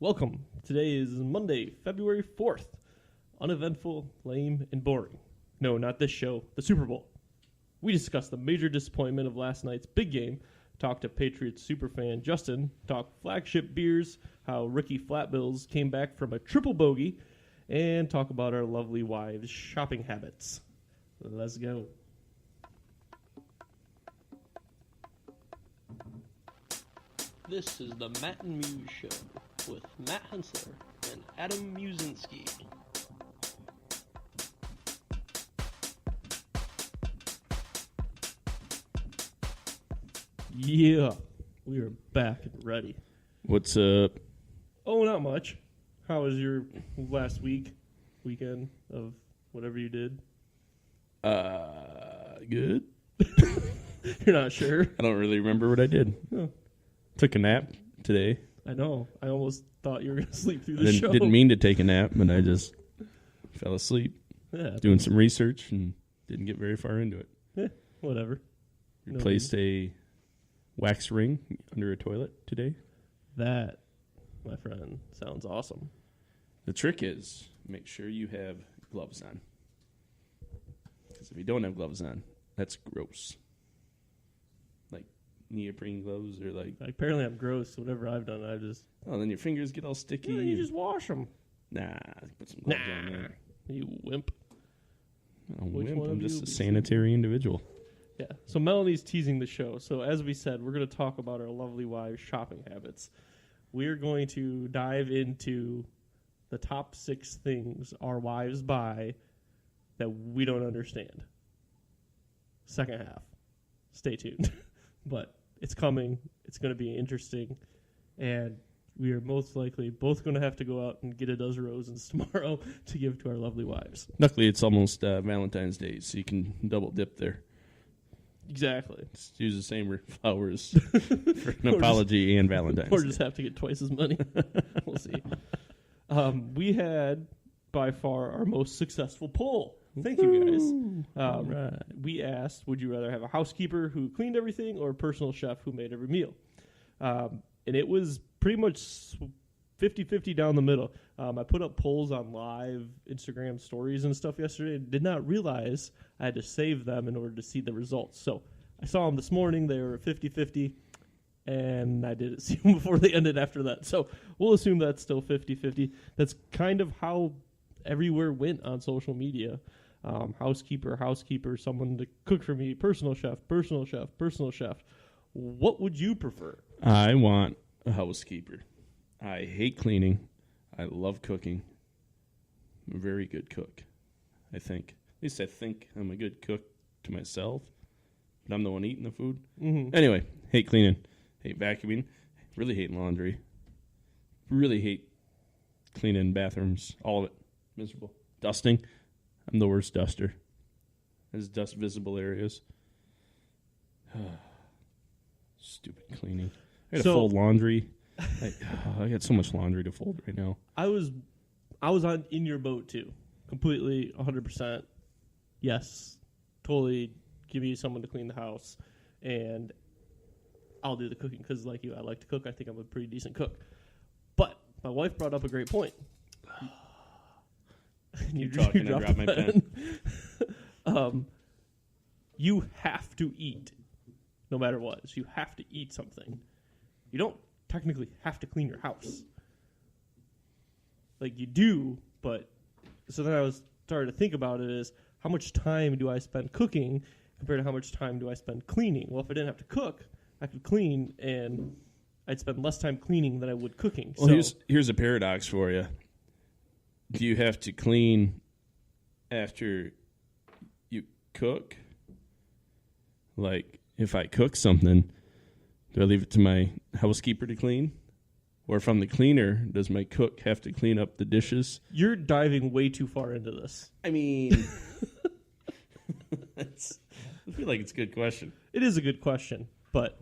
Welcome. Today is Monday, February 4th. Uneventful, lame, and boring. No, not this show, the Super Bowl. We discussed the major disappointment of last night's big game, talked to Patriots superfan Justin, talked flagship beers, how Rickie Flat Bills came back from a triple bogey, and talk about our lovely wives' shopping habits. Let's go. This is the Matt and Muse Show with Matt Hensler and Adam Musinski. Yeah, we are back and ready. What's up? Oh, not much. How was your last weekend of whatever you did? Good. You're not sure? I don't really remember what I did. Oh. Took a nap today. I know. I almost thought you were going to sleep through the show. Didn't mean to take a nap, but I just fell asleep Yeah, doing some research and didn't get very far into it. whatever. Replaced a wax ring under a toilet today. That, my friend, sounds awesome. The trick is make sure you have gloves on. Because if you don't have gloves on, that's gross. Like neoprene gloves or like... Apparently I'm gross. Whatever I've done, I just... Oh, then your fingers get all sticky. Yeah, you just wash them. Nah, put some gloves on there. You wimp. I'm Which wimp. one I'm of just you a be sanitary individual. Yeah. So Melanie's teasing the show. So as we said, we're going to talk about our lovely wives' shopping habits. We're going to dive into the top 6 things our wives buy that we don't understand. Second half. Stay tuned. But it's coming. It's going to be interesting. And we are most likely both going to have to go out and get a dozen roses tomorrow to give to our lovely wives. Luckily, it's almost Valentine's Day, so you can double dip there. Exactly. Just use the same flowers for an apology and Valentine's Or Day. just have to get twice as many. We'll see. We had, by far, our most successful poll. Thank you, guys. Right. We asked, would you rather have a housekeeper who cleaned everything or a personal chef who made every meal? And it was pretty much 50-50 down the middle. I put up polls on live Instagram stories and stuff yesterday. Did not realize I had to save them in order to see the results. So I saw them this morning. They were 50-50, and I didn't see them before they ended after that. So we'll assume that's still 50-50. That's kind of how everywhere went on social media. Housekeeper, someone to cook for me, personal chef. What would you prefer? I want a housekeeper. I hate cleaning. I love cooking. I'm a very good cook, I think. At least I think I'm a good cook to myself, but I'm the one eating the food. Mm-hmm. Anyway, hate cleaning, hate vacuuming, really hate laundry, really hate cleaning bathrooms, all of it. Miserable. Dusting, I'm the worst duster. There's dust visible areas. Stupid cleaning. I got to fold laundry. I got so much laundry to fold right now. I was in your boat too, completely 100%. Yes, totally. Give me someone to clean the house, and I'll do the cooking because, like you, I like to cook. I think I'm a pretty decent cook. But my wife brought up a great point. You talking? I dropped my pen. You have to eat, no matter what. So you have to eat something. You don't technically have to clean your house. Like you do, but so then I was starting to think about it as how much time do I spend cooking compared to how much time do I spend cleaning? Well, if I didn't have to cook, I could clean and I'd spend less time cleaning than I would cooking. Well, here's a paradox for you. Do you have to clean after you cook? Like, if I cook something, do I leave it to my housekeeper to clean? Or if I'm the cleaner, does my cook have to clean up the dishes? You're diving way too far into this. I mean, I feel like it's a good question. It is a good question, but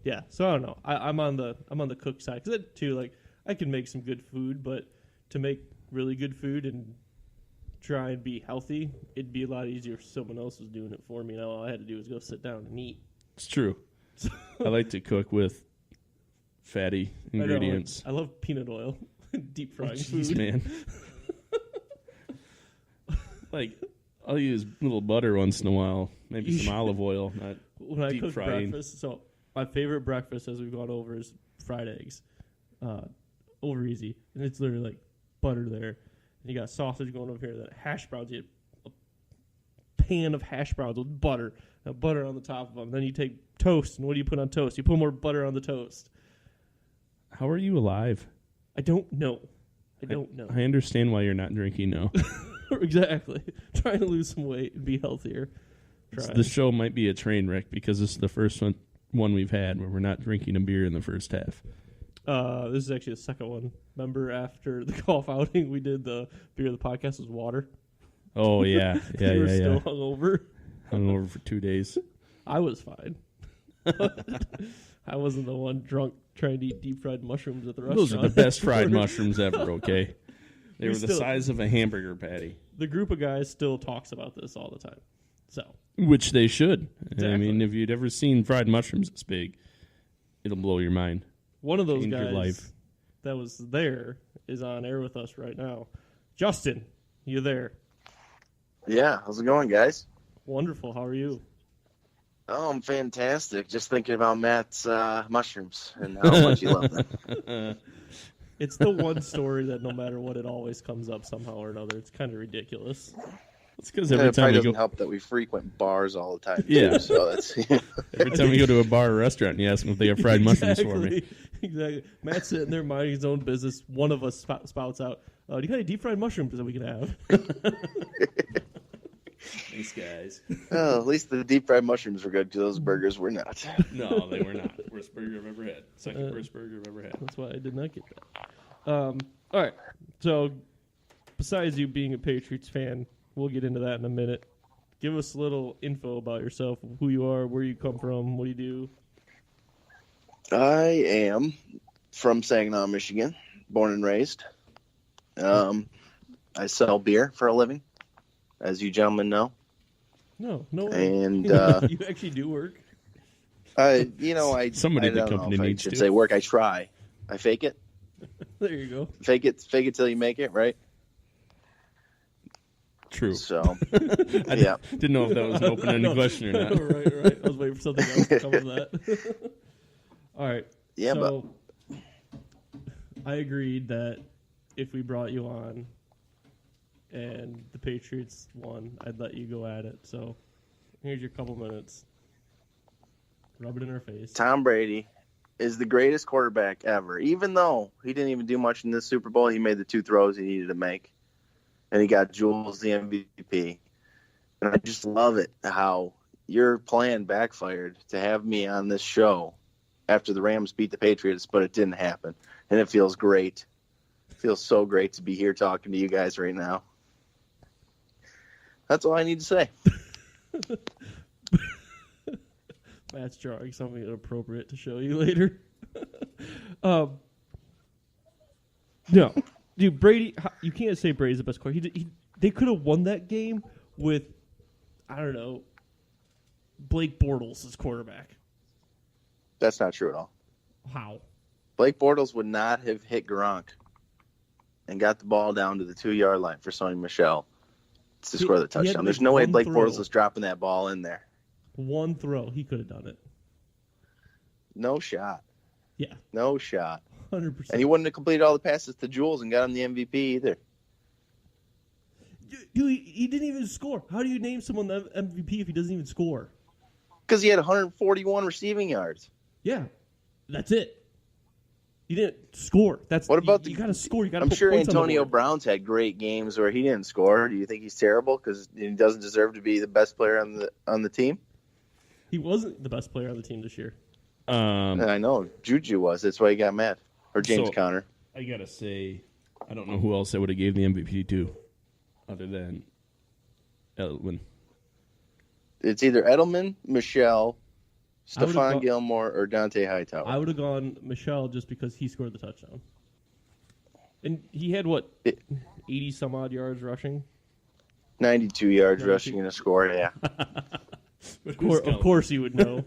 yeah. So I don't know. I'm on the cook side because too. Like I can make some good food, but to make really good food and try and be healthy, it'd be a lot easier if someone else was doing it for me. And all I had to do was go sit down and eat. It's true. I like to cook with fatty ingredients. I love peanut oil. Deep frying Jeez, food. man. Like, I'll use a little butter once in a while. Maybe some olive oil, not when I deep cook frying. breakfast. So my favorite breakfast, as we've gone over, is fried eggs. Over easy, and it's literally like butter there, and you got sausage going over here. That hash browns, you get a pan of hash browns with butter, butter on the top of them. Then you take toast, and what do you put on toast? You put more butter on the toast. How are you alive? I don't know. I don't know. I understand why you're not drinking now. Exactly. Trying to lose some weight and be healthier. The show might be a train wreck because this is the first one we've had where we're not drinking a beer in the first half. This is actually the second one. Remember after the golf outing, we did the beer of the podcast was water. Oh, yeah. Yeah, we were yeah, still yeah. hungover. Hungover for 2 days. I was fine. I wasn't the one drunk trying to eat deep fried mushrooms at the restaurant. Those are the best fried mushrooms ever, okay? They were the still- size of a hamburger patty. The group of guys still talks about this all the time. So Which they should. Exactly. I mean, if you'd ever seen fried mushrooms this big, it'll blow your mind. one of those Change your guys life. that was there is on air with us right now. Justin, you there? Yeah, how's it going, guys? Wonderful. How are you? Oh, I'm fantastic. Just thinking about Matt's mushrooms and how much you love them. It's the one story that no matter what, it always comes up somehow or another. It's kind of ridiculous. It's because And every it time probably we doesn't go, help that we frequent bars all the time. Yeah. Too, so it's every time we go to a bar or restaurant, and you ask them if they have fried mushrooms for me. Exactly. Matt's sitting there minding his own business. One of us spouts out, do you got any deep fried mushrooms that we can have? Thanks, guys. well, at least the deep fried mushrooms were good because those burgers were not. No, they were not. Worst burger I've ever had. Second worst burger I've ever had. That's why I did not get that. All right. So, besides you being a Patriots fan, we'll get into that in a minute. Give us a little info about yourself, who you are, where you come from, what do you do? I am from Saginaw, Michigan, born and raised. I sell beer for a living, as you gentlemen know. No. And you actually do work? Somebody I at the don't know company if I needs should to. say work. I try. I fake it. There you go. Fake it till you make it, right? True. So, I yeah. didn't know if that was an open-ended question or not. right. I was waiting for something else to come from that. All right. Yeah, so, I agreed that if we brought you on and the Patriots won, I'd let you go at it. So, here's your couple minutes. Rub it in our face. Tom Brady is the greatest quarterback ever. Even though he didn't even do much in this Super Bowl, he made the 2 throws he needed to make. And he got Jules the MVP. And I just love it how your plan backfired to have me on this show after the Rams beat the Patriots, but it didn't happen. And it feels great. It feels so great to be here talking to you guys right now. That's all I need to say. Matt's drawing something inappropriate to show you later. No. Dude, Brady, you can't say Brady's the best quarterback. They could have won that game with, I don't know, Blake Bortles as quarterback. That's not true at all. How? Blake Bortles would not have hit Gronk and got the ball down to the 2-yard line for Sonny Michel to score the He had to touchdown. There's make no way one Blake throw. Bortles was dropping that ball in there. One throw, he could have done it. No shot. Yeah, No shot. 100%. And he wouldn't have completed all the passes to Jules and got him the MVP either. Dude, he didn't even score. How do you name someone the MVP if he doesn't even score? Because he had 141 receiving yards. Yeah, that's it. He didn't score. That's What about you got to score. You got to. I'm sure Antonio Brown's had great games where he didn't score. Do you think he's terrible because he doesn't deserve to be the best player on the team? He wasn't the best player on the team this year. I know. Juju was. That's why he got mad. Or James So- Conner. I gotta say, I don't know who else I would have gave the MVP to, other than Edelman. It's either Edelman, Michelle, I would've Stephon gone- Gilmore, or Dante Hightower. I would have gone Michelle just because he scored the touchdown. And he had, 80 some odd yards rushing? 92 yards 92. rushing and a score, yeah. But Of course you would know.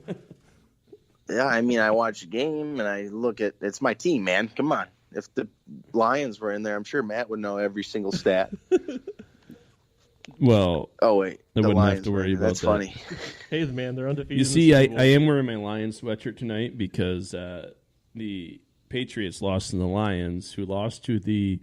Yeah, I mean, I watch a game and I look at it's my team, man. Come on. If the Lions were in there, I'm sure Matt would know every single stat. Well, Oh wait, I the wouldn't Lions have to worry were in there. about That's that. funny. Hey, man, they're undefeated. You in the see, Super Bowl. I am wearing my Lions sweatshirt tonight because the Patriots lost to the Lions, who lost to the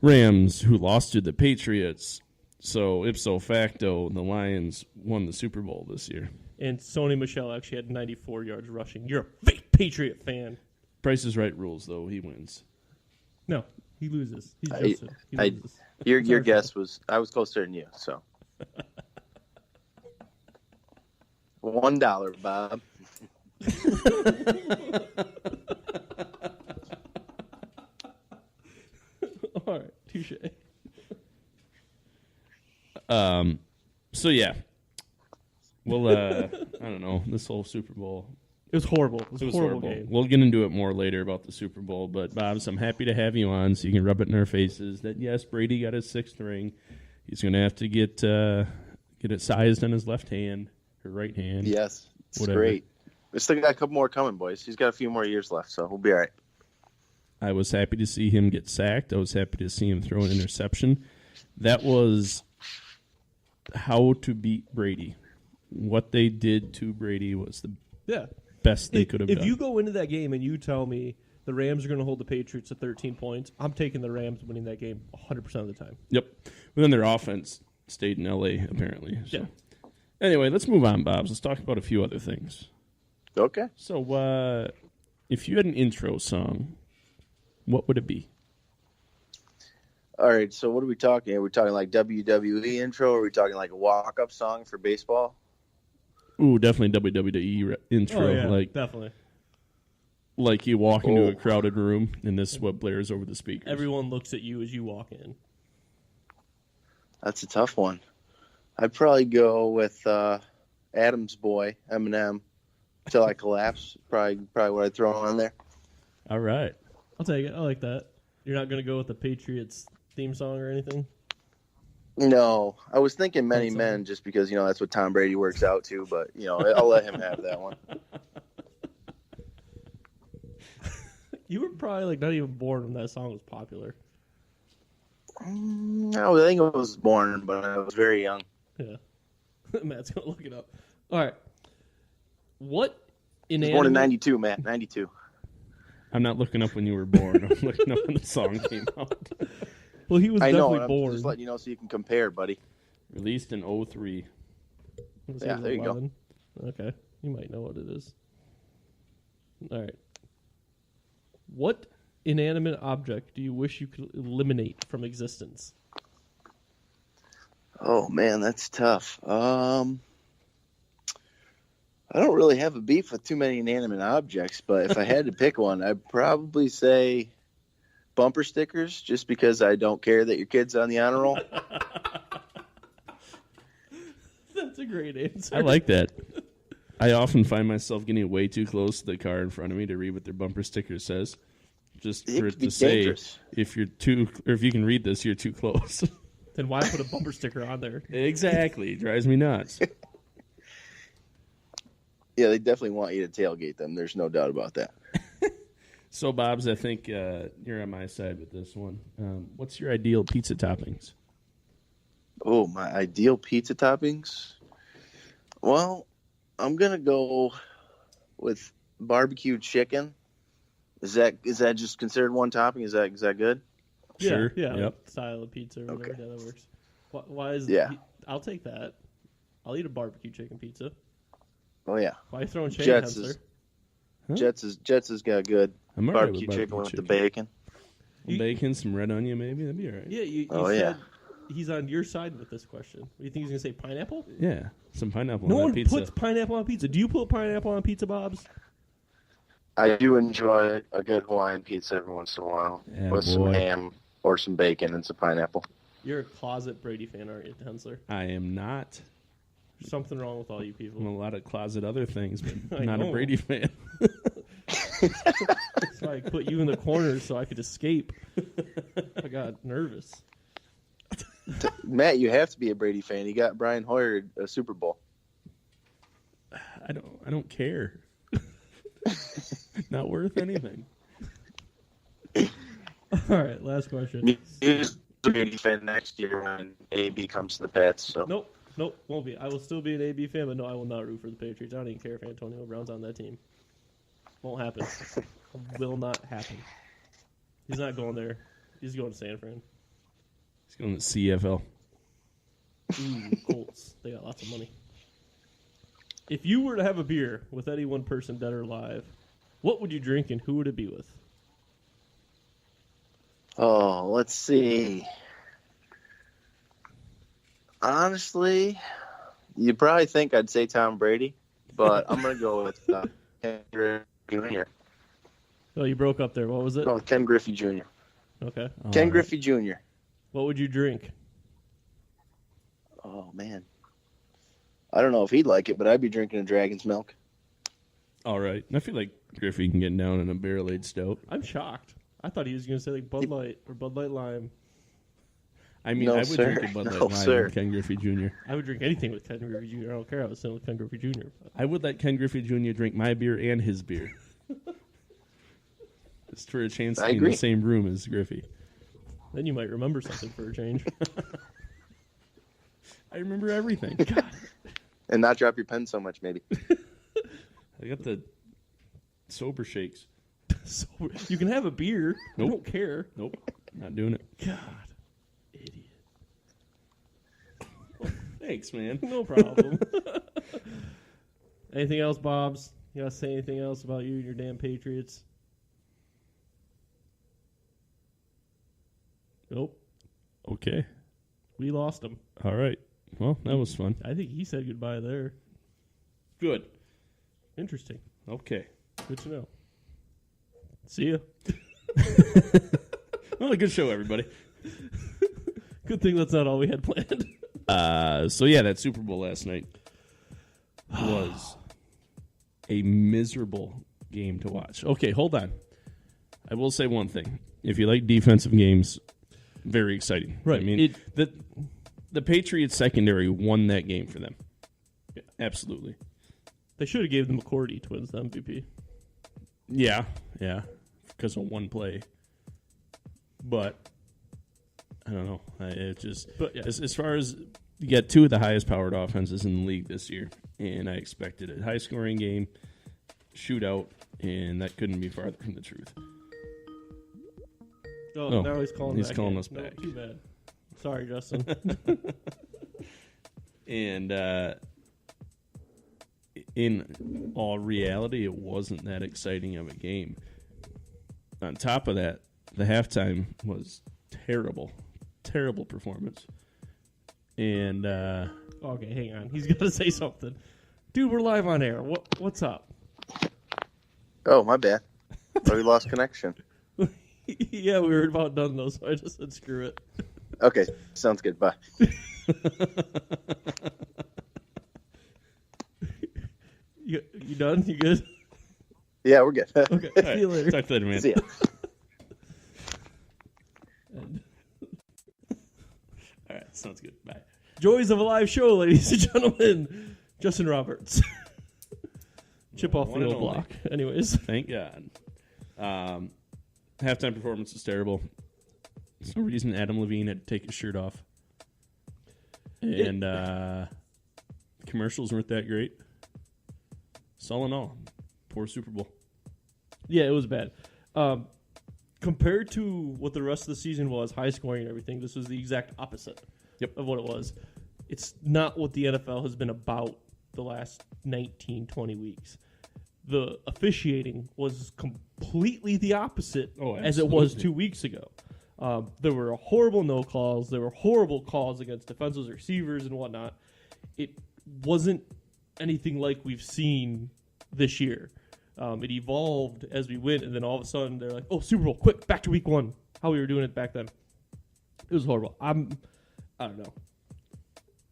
Rams, who lost to the Patriots. So, ipso facto, the Lions won the Super Bowl this year. And Sony Michel actually had 94 yards rushing. You're a fake Patriot fan. Price is Right rules, though. He wins. No, he loses. He's I- Joseph. He I- loses. Your guess was I was closer than you, so $1, Bob. All right, touche. So, yeah. Well, I don't know. This whole Super Bowl. It was horrible. It was It a was horrible horrible. game. We'll get into it more later about the Super Bowl, but Bobs, I'm happy to have you on so you can rub it in our faces that yes, Brady got his 6th ring. He's going to have to get it sized on his left hand or right hand. Yes, it's Whatever. great. We still got a couple more coming, boys. He's got a few more years left, so we'll be all right. I was happy to see him get sacked. I was happy to see him throw an interception. That was how to beat Brady. What they did to Brady was the Yeah. best they could have If done. you go into that game and you tell me the Rams are going to hold the Patriots to 13 points, I'm taking the Rams winning that game 100% of the time. Yep. But then their offense stayed in L.A., apparently. So. Yeah. Anyway, let's move on, Bobs. Let's talk about a few other things. Okay. So, if you had an intro song, what would it be? All right, so what are we talking? Are we talking like WWE intro, or are we talking like a walk-up song for baseball? Ooh, definitely WWE intro. Oh, yeah, like definitely. you walk into a Oh. crowded room, and this is what blares over the speakers. Everyone looks at you as you walk in. That's a tough one. I'd probably go with Adam's Boy, Eminem, Till I Collapse. Probably what I'd throw on there. All right. I'll take it. I like that. You're not going to go with the Patriots theme song or anything? No, I was thinking Many That's Men just because, that's what Tom Brady works out to, but, I'll let him have that one. You were probably not even born when that song was popular. No, I think I was born, but I was very young. Yeah. Matt's going to look it up. All right. What I was inanimate... born in 92, Matt, 92. I'm not looking up when you were born. I'm looking up when the song came out. Well, he was I know, definitely and I'm born. just letting you know so you can compare, buddy. Released in 03. Was Yeah, he there you go. 11? Okay. You might know what it is. All right. What inanimate object do you wish you could eliminate from existence? Oh, man, that's tough. I don't really have a beef with too many inanimate objects, but if I had to pick one, I'd probably say bumper stickers, just because I don't care that your kid's on the honor roll. That's a great answer. I like that. I often find myself getting way too close to the car in front of me to read what their bumper sticker says. Just It for it could be to say, dangerous. if you can read this, you're too close. Then why put a bumper sticker on there? Exactly. It drives me nuts. Yeah, they definitely want you to tailgate them. There's no doubt about that. So, Bobs, I think you're on my side with this one. What's your ideal pizza toppings? Oh, my ideal pizza toppings? Well, I'm going to go with barbecue chicken. Is that just considered one topping? Is that good? Sure. Yeah. Yep. Style of pizza or whatever. Okay. Yeah, that works. Why is Yeah. I'll take that. I'll eat a barbecue chicken pizza. Oh, yeah. Why are you throwing shade, Jets Hensler? is- Huh? Jets has got good I'm all right barbecue with chicken with the chicken. bacon. You- Bacon, some red onion, maybe. That'd be all right. Yeah, you Oh, said yeah. he's on your side with this question. What do you think he's going to say, pineapple? Yeah, some pineapple No on one that pizza. puts pineapple on pizza. Do you put pineapple on pizza, Bob's? I do enjoy a good Hawaiian pizza every once in a while Yeah, with some boy. ham or some bacon and some pineapple. You're a closet Brady fan, aren't you, Hensler? I am not. There's something wrong with all you I'm people. a lot of closet other things, but I not a know. Brady fan. So I put you in the corner so I could escape. I got nervous. Matt, you have to be a Brady fan. You got Brian Hoyer a Super Bowl. I don't care. Not worth anything. All right, last question. He's a Brady fan next year when AB comes to the Pats. So Nope, won't be. I will still be an AB fan, but no, I will not root for the Patriots. I don't even care if Antonio Brown's on that team. Won't happen. Will not happen. He's not going there. He's going to San Fran. He's going to CFL. Ooh, Colts. They got lots of money. If you were to have a beer with any one person, dead or alive, what would you drink and who would it be with? Oh, let's see. Honestly, you probably think I'd say Tom Brady, but I'm going to go with Ken Griffey Jr. Oh, you broke up there. What was it? No, Ken Griffey Jr. Okay. Ken Griffey Jr. What would you drink? Oh, man. I don't know if he'd like it, but I'd be drinking a dragon's milk. All right. I feel like Griffey can get down in a barrel-aged stout. I'm shocked. I thought he was going to say like Bud Light or Bud Light Lime. I mean, No, I would sir. drink a Bud Light No, Lime sir. with Ken Griffey Jr. I would drink anything with Ken Griffey Jr. I don't care. I was saying with Ken Griffey Jr. But I would let Ken Griffey Jr. drink my beer and his beer. Just for a chance to I be in agree. the same room as Griffey. then you might remember something for a change. I remember everything. And not drop your pen so much, maybe. I got the sober shakes. So you can have a beer. I Nope. don't care. Nope. Not doing it. God. Idiot. Thanks, man. No problem. Anything else, Bobs? You gotta say anything else about you and your damn Patriots? Nope. Okay. We lost them. All right. Well, that was fun. I think he said goodbye there. Good. Interesting. Okay. Good to know. See ya. Well, a good show, everybody. Good thing that's not all we had planned. So yeah, that Super Bowl last night was a miserable game to watch. Okay, hold on. I will say one thing. If you like defensive games, very exciting. Right. I mean, the Patriots secondary won that game for them. Yeah, absolutely. They should have gave the McCourty twins the MVP. Yeah, because of one play. But I don't know. It just as far as you get two of the highest powered offenses in the league this year, and I expected a high scoring game, shootout, and that couldn't be farther from the truth. Oh, now he's calling. He's calling us No, back. too bad. Sorry, Justin. And in all reality, it wasn't that exciting of a game. On top of that, the halftime was terrible. Terrible performance. And Okay, hang on. He's got to say something. Dude, we're live on air. What's up? Oh, my bad. Oh, we lost connection. Yeah, we were about done, though, so I just said screw it. Okay, sounds good. Bye. You done? You good? Yeah, we're good. Okay, all see you right, later. talk to you later, man. See ya. And All right, sounds good. Bye. joys of a live show, ladies and gentlemen. Justin Roberts. Chip off One the and old only. block. Anyways. Thank God. Halftime performance is terrible. There's no reason Adam Levine had to take his shirt off. And commercials weren't that great. So all in all, poor Super Bowl. Yeah, it was bad. Compared to what the rest of the season was, high scoring and everything, this was the exact opposite of what it was. It's not what the NFL has been about the last 19, 20 weeks. The officiating was completely the opposite as it was 2 weeks ago. There were horrible no calls. There were horrible calls against defensive receivers and whatnot. It wasn't anything like we've seen this year. It evolved as we went, and then all of a sudden they're like, "Oh, Super Bowl! Quick, back to week one." How we were doing it back then. It was horrible. I don't know.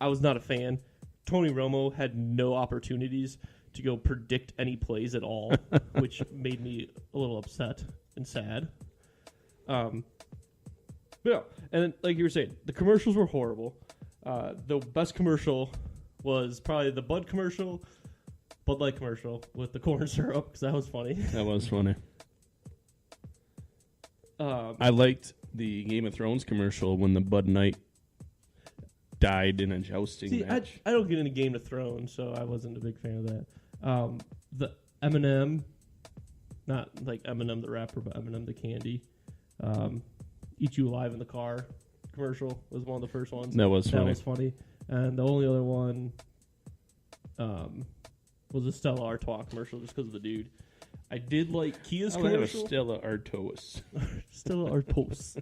I was not a fan. Tony Romo had no opportunities to go predict any plays at all, which made me a little upset and sad. But yeah, and then, like you were saying, the commercials were horrible. The best commercial was probably the Bud commercial, Bud Light commercial with the corn syrup because that was funny. That was funny. Um, I liked the Game of Thrones commercial when the Bud Knight died in a jousting See, match. I don't get into Game of Thrones, so I wasn't a big fan of that. The Eminem, not like Eminem the rapper, but Eminem the candy. Eat You Alive in the Car commercial was one of the first ones. That was That funny. was funny. And the only other one was a Stella Artois commercial just because of the dude. I did like Kia's I'll have a commercial. Stella Artois. Stella Artois.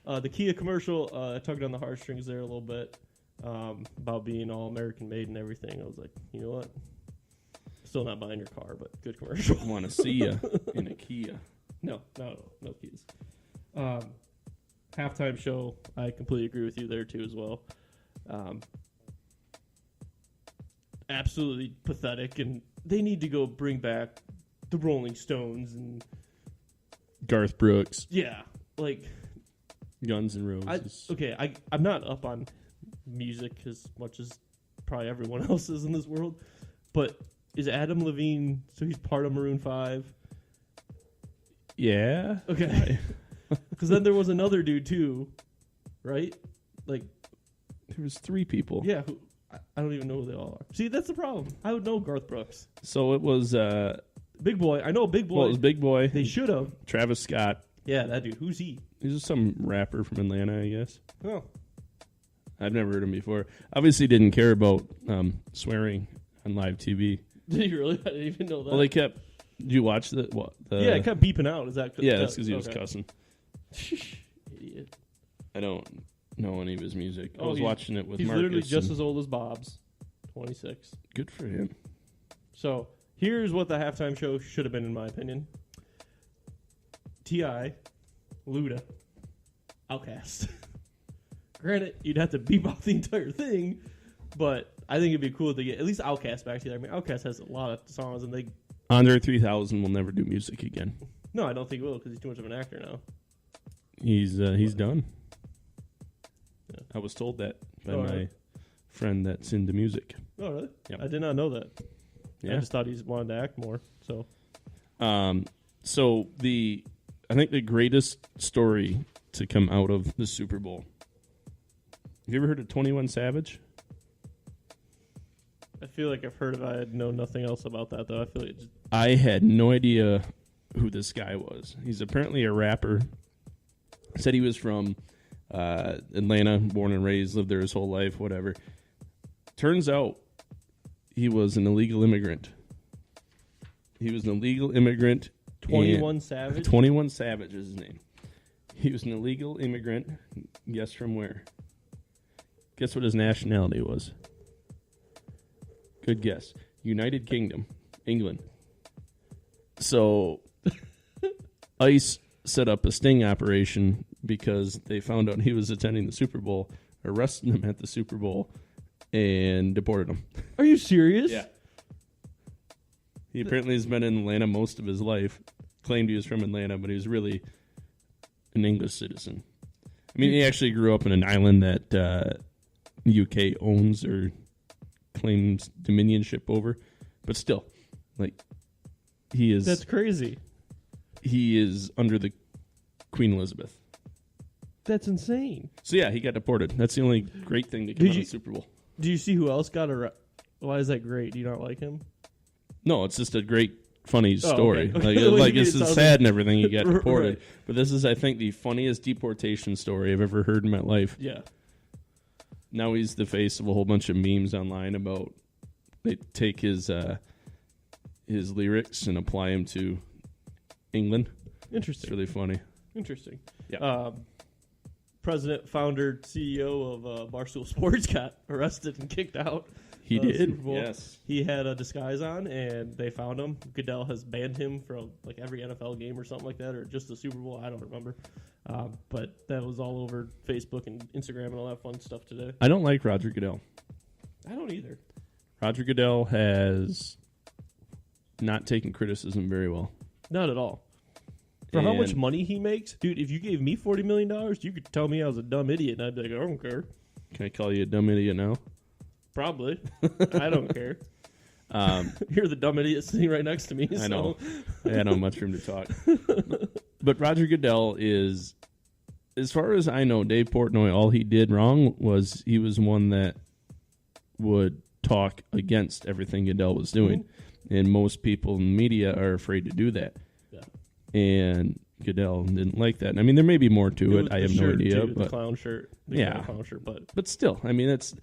The Kia commercial tugged on the heartstrings there a little bit about being all American made and everything. I was like, you know what? Still not buying your car, but good commercial. I want to see you in a Kia. No Kias. Halftime show, I completely agree with you there too as well. Absolutely pathetic, and they need to go bring back the Rolling Stones and Garth Brooks, yeah, like Guns N' Roses. I'm not up on music as much as probably everyone else is in this world, but is Adam Levine, so he's part of Maroon 5? Yeah. Okay. Because then there was another dude too, right? Like, There was 3 people. yeah, who, I don't even know who they all are. See, that's the problem. I would know Garth Brooks. So it was Big Boy, I know Big Boy. well, it was Big Boy. They should have. Travis Scott. Yeah, that dude. Who's he? He's just some rapper from Atlanta, I guess. Oh, I've never heard him before. Obviously didn't care about swearing on live TV. did you really? I didn't even know that. Well, they kept... Did you watch the... What, yeah, it kept beeping out. Is that? Yeah, that's because he was okay. cussing. Idiot. I don't know any of his music. I Oh, was he's- watching it with He's Marcus. literally just and as old as Bob's, 26. good for him. So here's what the halftime show should have been, in my opinion. T.I., Luda, Outkast. Granted, you'd have to beep off the entire thing, but I think it'd be cool to get at least Outkast back together. I mean, Outkast has a lot of songs, and they... Andre 3000 will never do music again. No, I don't think he will, because he's too much of an actor now. He's done. Yeah. I was told that by Oh, my really? friend that's into music. Oh, really? Yep. I did not know that. I Yeah. just thought he wanted to act more, so... So I think the greatest story to come out of the Super Bowl. Have you ever heard of 21 Savage? I feel like I've heard of it. I know nothing else about that, though. I feel like it's... I had no idea who this guy was. He's apparently a rapper. Said he was from Atlanta, born and raised, lived there his whole life, whatever. Turns out he was an illegal immigrant. He was an illegal immigrant. 21 Savage? 21 Savage is his name. He was an illegal immigrant. Guess from where? Guess what his nationality was? Good guess. United Kingdom, England. So ICE set up a sting operation because they found out he was attending the Super Bowl, arrested him at the Super Bowl, and deported him. Are you serious? He apparently has been in Atlanta most of his life. Claimed he was from Atlanta, but he was really an English citizen. I mean, he actually grew up in an island that UK owns or claims dominionship over. But still, like, he is... That's crazy. He is under the Queen Elizabeth. That's insane. So, yeah, he got deported. That's the only great thing to come out of the Super Bowl. Do you see who else got arrested? Why is that great? Do you not like him? No, it's just a great, funny story. okay. Like It it's sounds sad and everything. He got deported, Right. but this is, I think, the funniest deportation story I've ever heard in my life. Yeah. Now he's the face of a whole bunch of memes online about they take his lyrics and apply them to England. It's Interesting. really funny. Interesting. Yeah. President, founder, CEO of Barstool Sports got arrested and kicked out. He Super did. Bowl. Yes. He had a disguise on, and they found him. Goodell has banned him from like every NFL game or something like that, or just the Super Bowl. I don't remember. But that was all over Facebook and Instagram and all that fun stuff today. I don't like Roger Goodell. I don't either. Roger Goodell has not taken criticism very well. Not at all. For how much And- money he makes, dude, if you gave me $40 million, you could tell me I was a dumb idiot, and I'd be like, I don't care. Can I call you a dumb idiot now? Probably. I don't care. You're the dumb idiot sitting right next to me. I know. I had not much room to talk. But Roger Goodell is, as far as I know, Dave Portnoy, all he did wrong was he was one that would talk against everything Goodell was doing. Mm-hmm. And most people in the media are afraid to do that. Yeah. And Goodell didn't like that. I mean, there may be more to it. I have no idea. Too, but the clown shirt. Yeah. Clown shirt, but still, I mean, that's,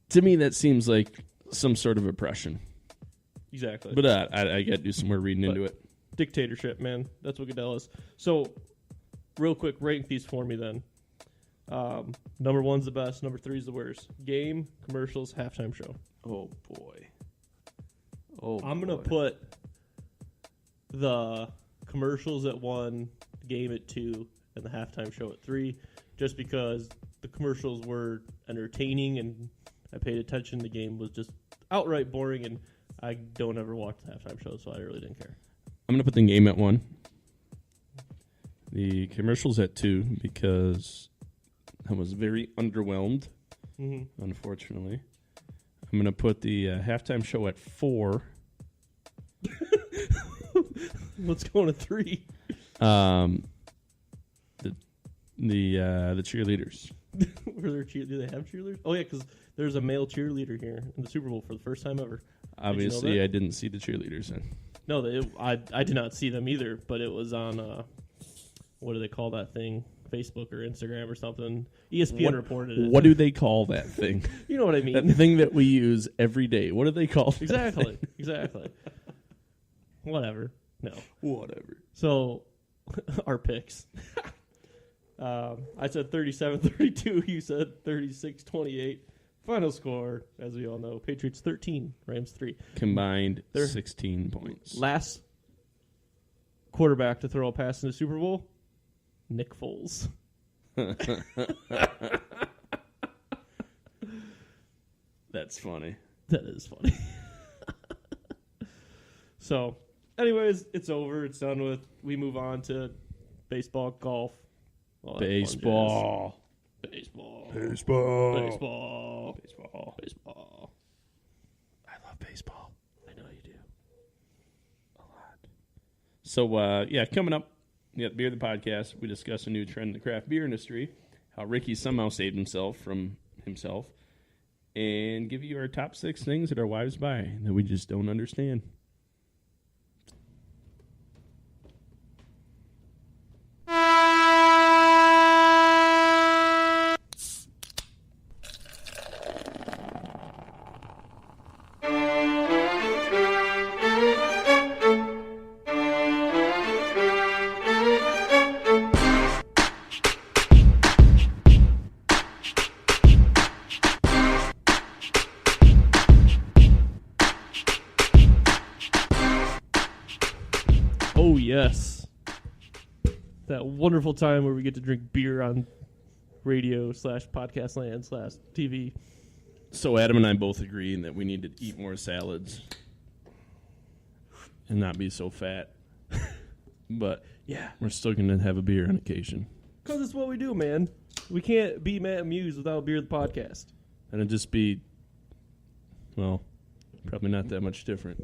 to me, that seems like some sort of oppression. Exactly. But I got to do some more reading into it. Dictatorship, man. That's what Goodell is. So, real quick, rank these for me then. Number 1's the best. Number 3's the worst. Game, commercials, halftime show. Oh, boy. I'm going to put the commercials at 1, the game at 2, and the halftime show at 3, just because the commercials were entertaining and I paid attention. The game was just outright boring, and I don't ever watch the halftime show, so I really didn't care. I'm going to put the game at 1. The commercials at 2, because I was very underwhelmed, unfortunately. I'm going to put the halftime show at 4. Let's go to 3. The cheerleaders. Were there do they have cheerleaders? Oh yeah, because there's a male cheerleader here in the Super Bowl for the first time ever. Obviously, you know I didn't see the cheerleaders then. No, I did not see them either. But it was on what do they call that thing? Facebook or Instagram or something. ESPN reported it. What do they call that thing? You know what I mean? That thing that we use every day. What do they call it? Exactly. Whatever. No. Whatever. So, our picks. I said 37-32. You said 36-28. Final score, as we all know, Patriots 13, Rams 3. Combined 16 points. Last quarterback to throw a pass in the Super Bowl, Nick Foles. That's funny. That is funny. So, anyways, it's over. It's done with. We move on to baseball, golf. Baseball. Baseball. Baseball. Baseball. Baseball. Baseball. I love baseball. I know you do. A lot. So, coming up, we got Beer the Podcast. We discuss a new trend in the craft beer industry, how Rickie somehow saved himself from himself, and give you our top 6 things that our wives buy that we just don't understand. Oh, yes. That wonderful time where we get to drink beer on radio / podcast land / TV. So Adam and I both agree that we need to eat more salads and not be so fat. But, yeah, we're still going to have a beer on occasion. Because it's what we do, man. We can't be Matt and Muse without Beer the Podcast. And it'd just be, well, probably not that much different.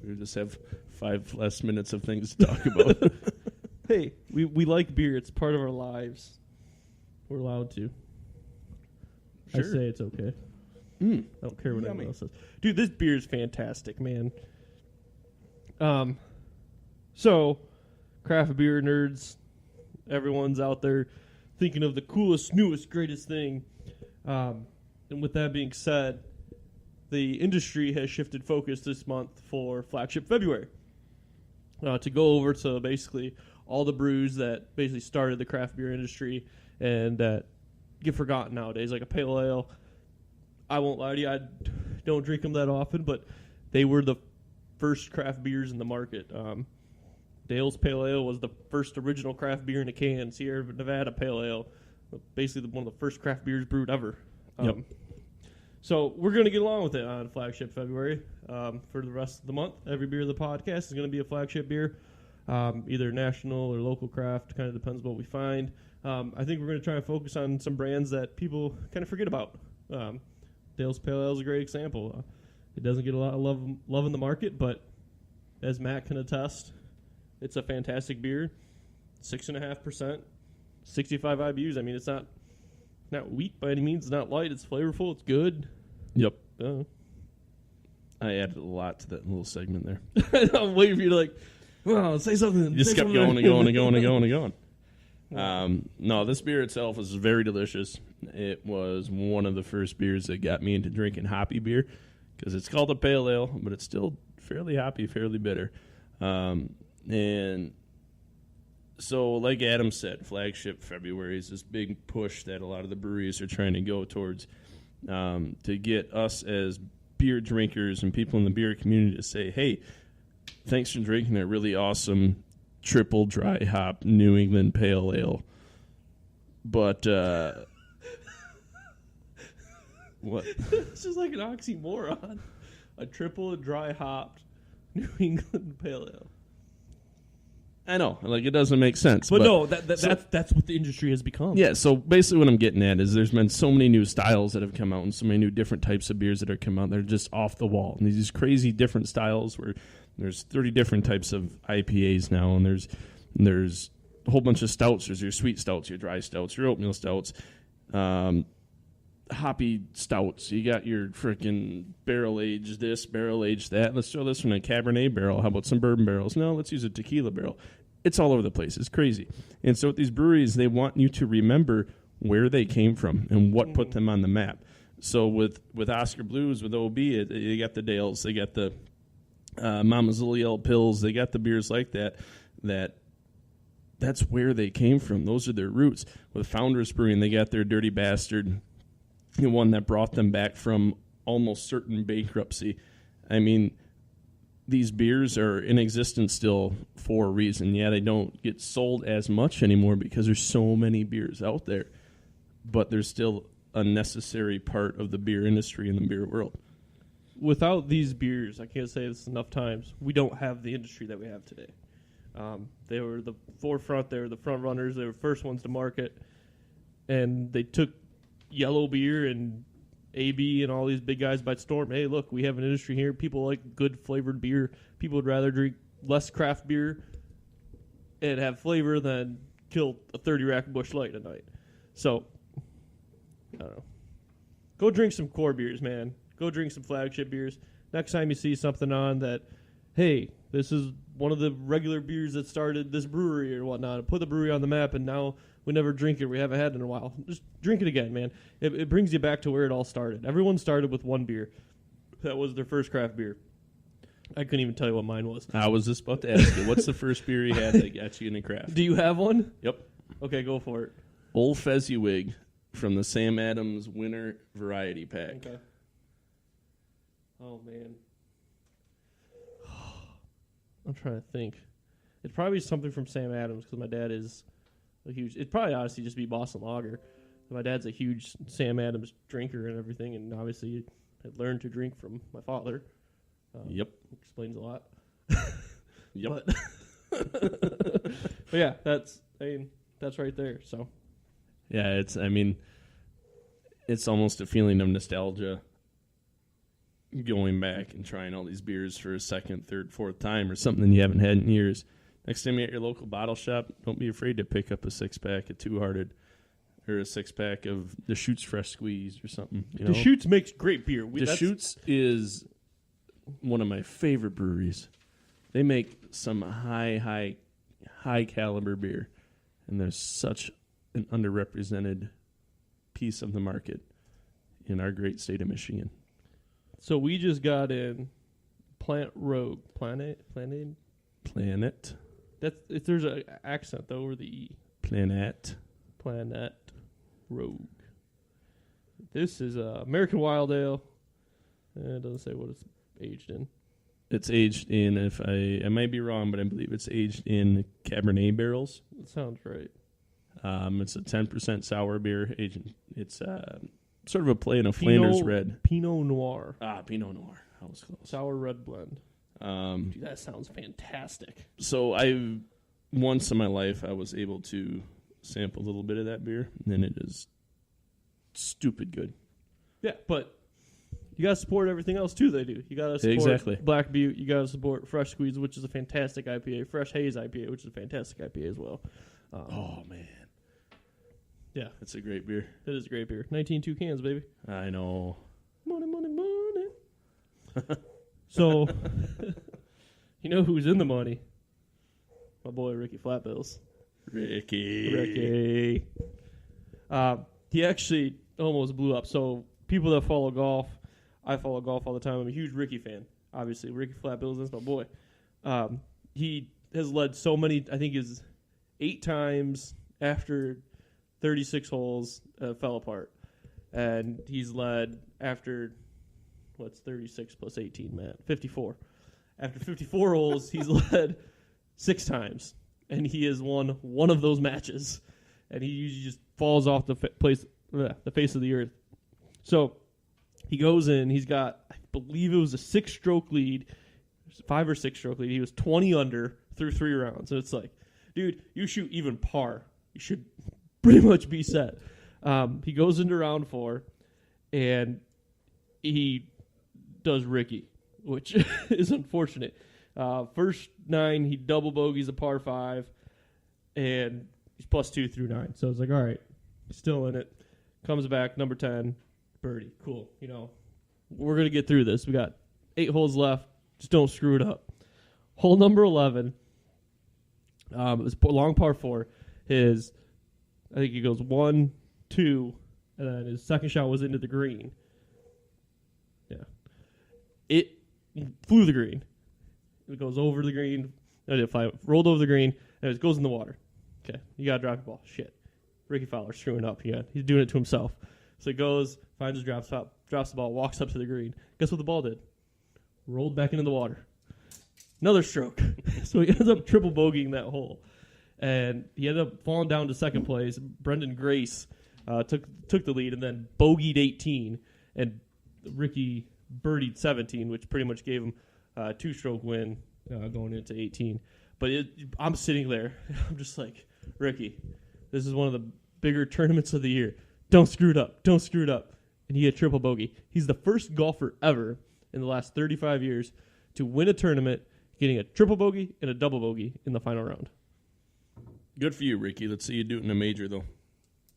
We would just have 5 less minutes of things to talk about. Hey, we like beer. It's part of our lives. We're allowed to. Sure. I say it's okay. I don't care what anyone else says. Dude, this beer is fantastic, man. So, craft beer nerds, everyone's out there thinking of the coolest, newest, greatest thing. And with that being said, the industry has shifted focus this month for Flagship February to go over to basically all the brews that basically started the craft beer industry and that get forgotten nowadays, like a pale ale. I won't lie to you, I don't drink them that often, but they were the first craft beers in the market. Dale's Pale Ale was the first original craft beer in a can. Sierra Nevada Pale Ale, basically one of the first craft beers brewed ever. Yep. So we're going to get along with it on Flagship February for the rest of the month. Every beer of the podcast is going to be a flagship beer, either national or local craft. Kind of depends what we find. I think we're going to try and focus on some brands that people kind of forget about. Dale's Pale Ale is a great example. It doesn't get a lot of love in the market, but as Matt can attest, it's a fantastic beer. 6.5%, 65 IBUs. I mean, it's not wheat by any means. It's not light. It's flavorful. It's good. Yep. I added a lot to that little segment there. I'm waiting for you to well, say something. You just kept going and going and going and going and going. No, this beer itself is very delicious. It was one of the first beers that got me into drinking hoppy beer because it's called a pale ale, but it's still fairly hoppy, fairly bitter. And so, like Adam said, Flagship February is this big push that a lot of the breweries are trying to go towards to get us as beer drinkers and people in the beer community to say, hey, thanks for drinking that really awesome triple dry hop New England pale ale. But what? It's just like an oxymoron. A triple dry hopped New England pale ale. I know, like it doesn't make sense. But no, that's what the industry has become. Yeah, so basically what I'm getting at is there's been so many new styles that have come out and so many new different types of beers that are come out. They're just off the wall. And these crazy different styles where there's 30 different types of IPAs now, and there's a whole bunch of stouts. There's your sweet stouts, your dry stouts, your oatmeal stouts, hoppy stouts. You got your freaking barrel-aged this, barrel-aged that. Let's throw this in a Cabernet barrel. How about some bourbon barrels? No, let's use a tequila barrel. It's all over the place. It's crazy. And so with these breweries, they want you to remember where they came from and what put them on the map. So with Oscar Blues, with OB, you got the Dales, they got the Mama's Little Yellow Pills, they got the beers like that's where they came from. Those are their roots. With Founders Brewing, they got their Dirty Bastard, the one that brought them back from almost certain bankruptcy. I mean, these beers are in existence still for a reason. Yeah, they don't get sold as much anymore because there's so many beers out there, but they're still a necessary part of the beer industry and the beer world. Without these beers, I can't say this enough times, we don't have the industry that we have today. They were the forefront. They were the front runners. They were first ones to market. And they took yellow beer and AB and all these big guys by storm. Hey, look, we have an industry here. People like good flavored beer. People would rather drink less craft beer and have flavor than kill a 30-rack Busch Light a night. So, I don't know. Go drink some core beers, man. Go drink some flagship beers. Next time you see something on that, hey, this is one of the regular beers that started this brewery or whatnot. Put the brewery on the map, and now we never drink it. We haven't had it in a while. Just drink it again, man. It brings you back to where it all started. Everyone started with one beer. That was their first craft beer. I couldn't even tell you what mine was. I was just about to ask you, what's the first beer you had that got you into craft? Do you have one? Yep. Okay, go for it. Old Fezziwig from the Sam Adams Winter Variety Pack. Okay. Oh, man. I'm trying to think. It'd probably be something from Sam Adams because my dad is a huge... It'd probably honestly just be Boston Lager. My dad's a huge Sam Adams drinker and everything, and obviously I learned to drink from my father. Yep. Explains a lot. Yep. But yeah, that's right there. So yeah, it's almost a feeling of nostalgia going back and trying all these beers for a second, third, fourth time or something you haven't had in years. Next time you're at your local bottle shop, don't be afraid to pick up a 6-pack of Two Hearted or a 6-pack of the Shoots Fresh Squeeze or something. The Shoots makes great beer. The Shoots is one of my favorite breweries. They make some high caliber beer, and there's such an underrepresented piece of the market in our great state of Michigan. So we just got in Planet Rogue. Planet. That's if there's an accent though over the E. Planet Rogue. This is American Wild Ale. It doesn't say what it's aged in. It's aged in, if I might be wrong, but I believe it's aged in Cabernet barrels. That sounds right. It's a 10% sour beer. It's sort of a play in a Flanders red. Pinot Noir. Pinot Noir. I was close. Sour red blend. Dude, that sounds fantastic. So once in my life, I was able to sample a little bit of that beer, and it is stupid good. Yeah, but you got to support everything else too. They do. You got to support Exactly. Black Butte. You got to support Fresh Squeeze, which is a fantastic IPA. Fresh Haze IPA, which is a fantastic IPA as well. Oh man, Yeah, that's a great beer. it is a great beer. 19 cans, baby. I know. Money, money, money. So, you know who's in the money? My boy Rickie Flat Bills. Ricky. He actually almost blew up. So people that follow golf, I follow golf all the time. I'm a huge Rickie fan. Obviously, Rickie Flat Bills, that's my boy. He has led so many, I think is 8 times after 36 holes fell apart. And he's led after, what's 36 plus 18, Matt? 54. After 54 holes, he's led 6 times. And he has won one of those matches. And he usually just falls off the face of the earth. So he goes in. He's got, I believe it was a 6-stroke lead, 5 or 6-stroke lead. He was 20 under through 3 rounds. And it's like, dude, you shoot even par, you should pretty much be set. He goes into round 4, and he does Rickie, which is unfortunate. First 9, he double bogeys a par 5, and he's +2 through 9. So it's like, all right, still in it. Comes back, number 10, birdie. Cool. You know, we're going to get through this. We got 8 holes left. Just don't screw it up. Hole number 11, it was a long par 4. I think he goes 1, 2, and then his second shot was into the green. Yeah. It flew the green. It goes over the green. No, it didn't fly. Rolled over the green, and it goes in the water. Okay, you got to drop the ball. Shit. Rickie Fowler screwing up again. He's doing it to himself. So he goes, finds his drop spot, drops the ball, walks up to the green. Guess what the ball did? Rolled back into the water. Another stroke. So he ends up triple bogeying that hole. And he ended up falling down to second place. Brendan Grace took the lead and then bogeyed 18. And Rickie birdied 17, which pretty much gave him a 2-stroke win going into 18. But I'm sitting there. I'm just like, Rickie, this is one of the bigger tournaments of the year. Don't screw it up. Don't screw it up. And he had triple bogey. He's the first golfer ever in the last 35 years to win a tournament getting a triple bogey and a double bogey in the final round. Good for you, Ricky. Let's see you do it in a major, though.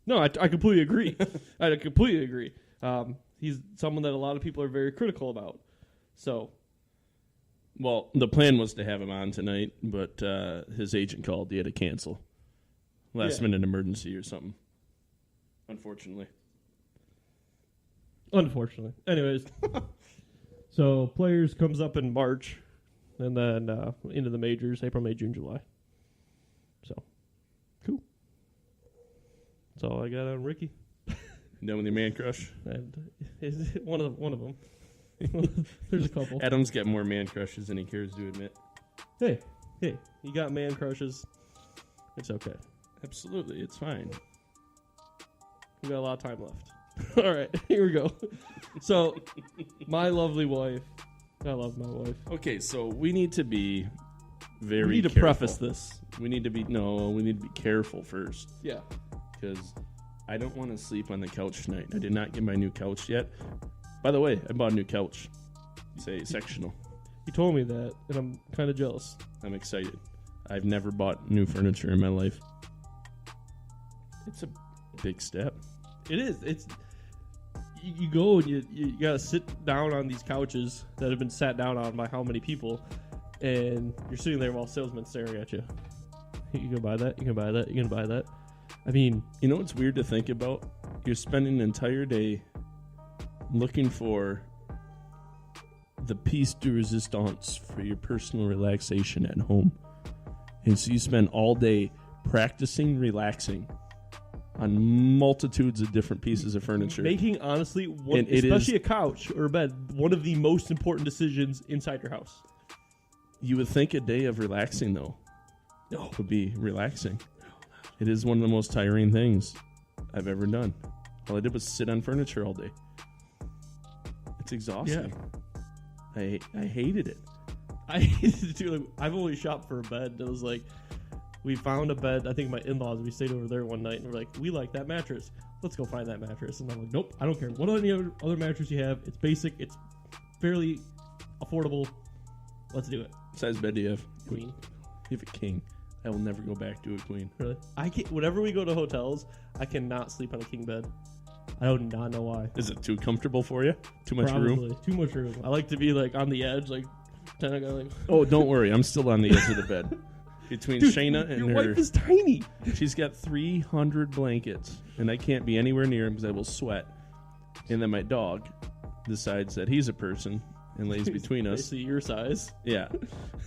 No, I completely agree. I completely agree. He's someone that a lot of people are very critical about. So, well, the plan was to have him on tonight, but his agent called. He had to cancel. Last-minute emergency or something. Unfortunately. Anyways, so Players comes up in March, and then into the majors, April, May, June, July. So, cool. That's all I got on Rickie. Done with your man crush? And is one of them. There's a couple. Adam's got more man crushes than he cares to admit. Hey, you got man crushes. It's okay. Absolutely, it's fine. We got a lot of time left. All right, here we go. So, my lovely wife. I love my wife. Okay, so we need to be very We need to careful. preface this. We need to be careful first. Yeah. Because I don't want to sleep on the couch tonight. I did not get my new couch yet. By the way, I bought a new couch. It's a sectional. You told me that, and I'm kind of jealous. I'm excited. I've never bought new furniture in my life. It's a big step. It is. It's you go and you gotta sit down on these couches that have been sat down on by how many people, and you're sitting there while salesmen staring at you. You can buy that. You can buy that. You can buy that. I mean, You know what's weird to think about? You're spending an entire day looking for the piece de resistance for your personal relaxation at home. And so you spend all day practicing relaxing on multitudes of different pieces of furniture. making honestly, And it especially is- a couch or a bed, one of the most important decisions inside your house. You would think a day of relaxing, though, would be relaxing. It is one of the most tiring things I've ever done. All I did was sit on furniture all day. It's exhausting. I hated it. I hated to do. Like, I've only shopped for a bed that was like we found a bed. I think my in-laws, we stayed over there one night, and we're like, we like that mattress. Let's go find that mattress. And I'm like, nope, I don't care what any other mattress you have. It's basic. It's fairly affordable. Let's do it. What size bed do you have? Queen. You have a king. I will never go back to a queen. Really? I can't. Whenever we go to hotels, I cannot sleep on a king bed. I do not know why. Is it too comfortable for you? Too much Probably. room? Too much room. I like to be like on the edge, like kind of go like. Oh, don't worry. I'm still on the edge of the bed. Between Dude, Shayna and your her. wife is tiny. She's got 300 blankets, and I can't be anywhere near him because I will sweat. And then my dog decides that he's a person and lays between us. Basically your size. Yeah.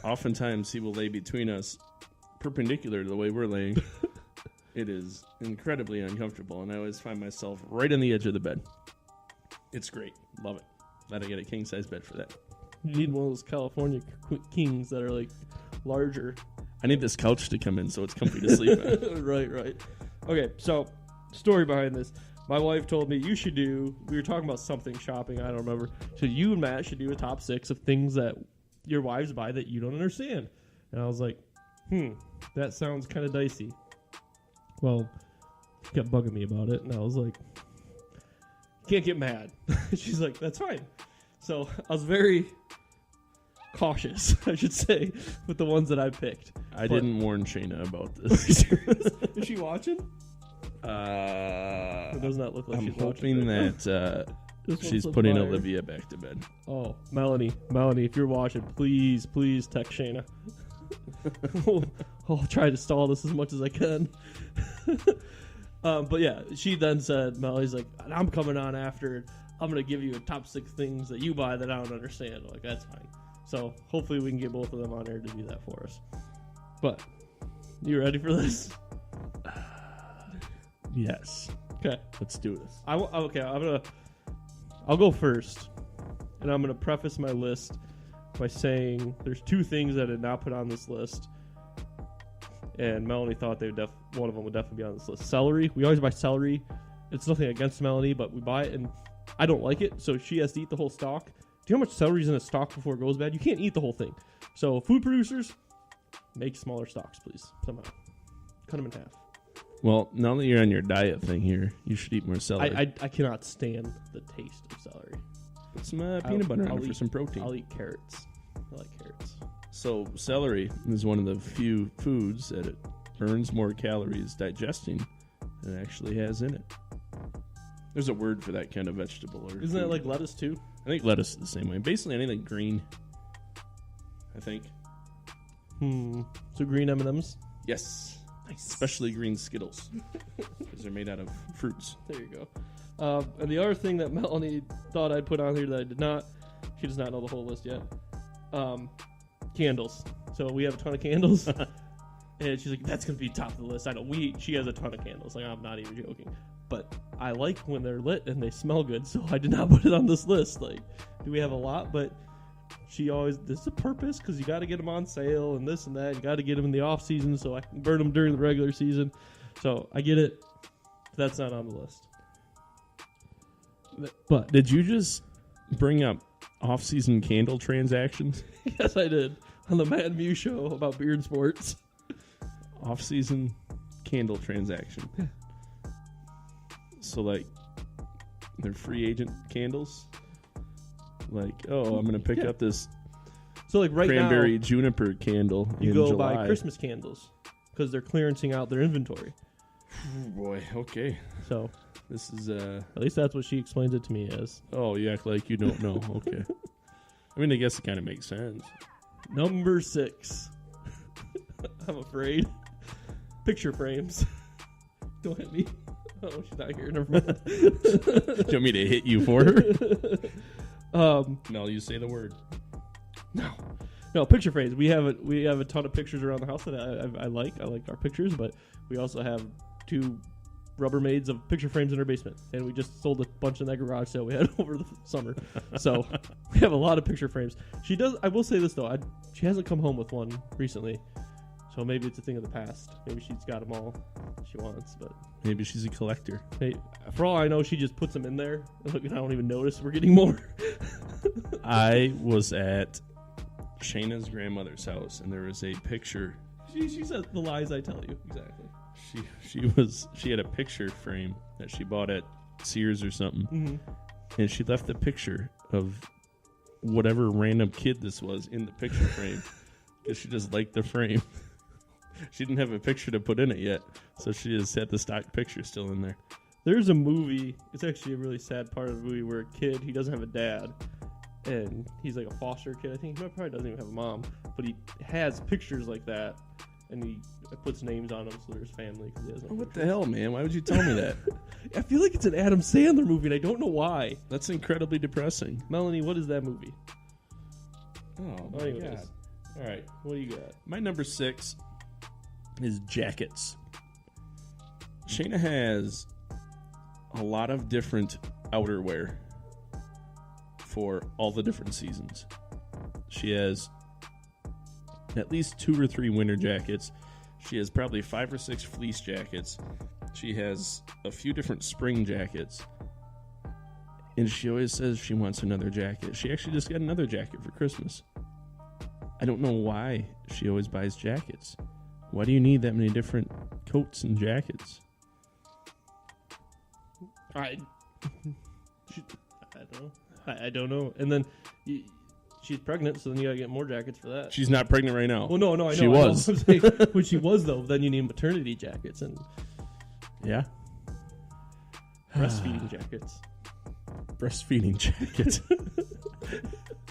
Oftentimes he will lay between us perpendicular to the way we're laying. It is incredibly uncomfortable, and I always find myself right on the edge of the bed. It's great. Love it. Glad I get a king-size bed for that. You need one of those California kings that are like larger. I need this couch to come in so it's comfy to sleep on. Right. Okay, so story behind this. My wife told me we were talking about something shopping, I don't remember. So you and Matt should do a top 6 of things that your wives buy that you don't understand. And I was like, that sounds kind of dicey. Well, she kept bugging me about it, and I was like, can't get mad. She's like, that's fine. So I was very cautious, I should say, with the ones that I picked. I didn't warn Shayna about this. Is she watching? It does not look like I'm she's hoping watching. that This she's one's putting fire. Olivia back to bed. Oh, Melanie, if you're watching, please text Shayna. I'll try to stall this as much as I can. But yeah, she then said, Melanie's like, I'm coming on after. I'm going to give you a top 6 things that you buy that I don't understand. I'm like, that's fine. So hopefully we can get both of them on there to do that for us. But you ready for this? Yes. Okay. Let's do this. I'll go first, and I'm gonna preface my list by saying there's 2 things that I did not put on this list, and Melanie thought one of them would definitely be on this list. Celery. We always buy celery. It's nothing against Melanie, but we buy it, and I don't like it, so she has to eat the whole stalk. Do you know how much celery's in a stalk before it goes bad? You can't eat the whole thing. So food producers, make smaller stalks, please. Somehow, cut them in half. Well, now that you're on your diet thing here, you should eat more celery. I cannot stand the taste of celery. Put some peanut butter on it for some protein. I'll eat carrots. I like carrots. So celery is one of the few foods that it burns more calories digesting than it actually has in it. There's a word for that kind of vegetable. Or Isn't that like lettuce too? I think lettuce is the same way. Basically anything green, I think. So green M&Ms? Yes. Nice. Especially green Skittles. Because they're made out of fruits. There you go. And the other thing that Melanie thought I'd put on here that I did not, she does not know the whole list yet. Candles. So we have a ton of candles. And she's like, that's going to be top of the list. I know she has a ton of candles. Like, I'm not even joking. But I like when they're lit and they smell good, so I did not put it on this list. Like, do we have a lot? But she always, this is a purpose, because you got to get them on sale and this and that. You got to get them in the off season so I can burn them during the regular season. So I get it. That's not on the list. But did you just bring up off-season candle transactions? Yes, I did. On the Matt and Mew show about beer and sports. Off-season candle transaction. So, like, they're free agent candles? Like, oh, I'm going to pick up this So like right cranberry now, juniper candle you in go July. buy Christmas candles because they're clearancing out their inventory. Oh, boy, okay. So This is, at least that's what she explains it to me as. oh, you act like you don't know. Okay. I mean, I guess it kind of makes sense. Number 6. I'm afraid. Picture frames. Don't hit me. Oh, she's not here. Never mind. Do you want me to hit you for her? No, you say the word. No, picture frames. We have a ton of pictures around the house that I like. I like our pictures, but we also have 2 Rubbermaids of picture frames in our basement, and we just sold a bunch in that garage sale we had over the summer. So we have a lot of picture frames. She does. I will say this though. She hasn't come home with one recently, so maybe it's a thing of the past. Maybe she's got them all she wants, but Maybe she's a collector. hey, for all I know, she just puts them in there. Look, and I don't even notice we're getting more. I was at Shayna's grandmother's house, and there was a picture She says the lies I tell you. Exactly. She had a picture frame that she bought at Sears or something, and she left the picture of whatever random kid this was in the picture frame because she just liked the frame. She didn't have a picture to put in it yet, so she just had the stock picture still in there. There's a movie. It's actually a really sad part of the movie where a kid, he doesn't have a dad, and he's like a foster kid. I think he probably doesn't even have a mom, but he has pictures like that, and he puts names on them so there's family. Cause he has no What pictures. the hell, man? Why would you tell me that? I feel like it's an Adam Sandler movie, and I don't know why. That's incredibly depressing. Melanie, what is that movie? Oh, my Anyways. God. All right. What do you got? My number 6 is jackets. Shayna has a lot of different outerwear for all the different seasons. She has at least 2 or 3 winter jackets. She has probably 5 or 6 fleece jackets. She has a few different spring jackets. And she always says she wants another jacket. She actually just got another jacket for Christmas. I don't know why she always buys jackets. Why do you need that many different coats and jackets? I don't know. I don't know. And then she's pregnant, so then you gotta get more jackets for that. She's not pregnant right now. Well, no, I know. She was. I know. I'm saying, when she was, though, then you need maternity jackets and Yeah. breastfeeding jackets. Breastfeeding jacket.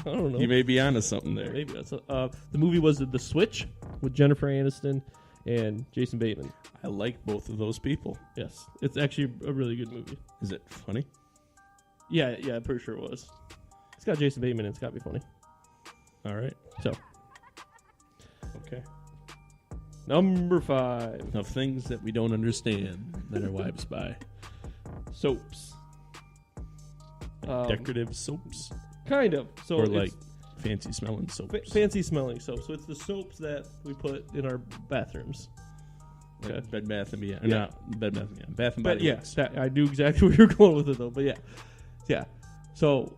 I don't know. You may be onto something there. Maybe that's the movie was The Switch with Jennifer Aniston and Jason Bateman. I like both of those people. Yes, it's actually a really good movie. Is it funny? Yeah, I'm pretty sure it was. It's got Jason Bateman and it's got to be funny. All right. So, Okay. number 5. Of things that we don't understand that our wives buy. Soaps. Decorative soaps. Kind of. So Or it's like fancy smelling soaps. fancy smelling soap. So it's the soaps that we put in our bathrooms. Okay. Bed Bath and Beyond. Yeah. Not Bed Bath and Beyond. Bath and But Body yeah, Works. I knew exactly where you're going with it though. But yeah. So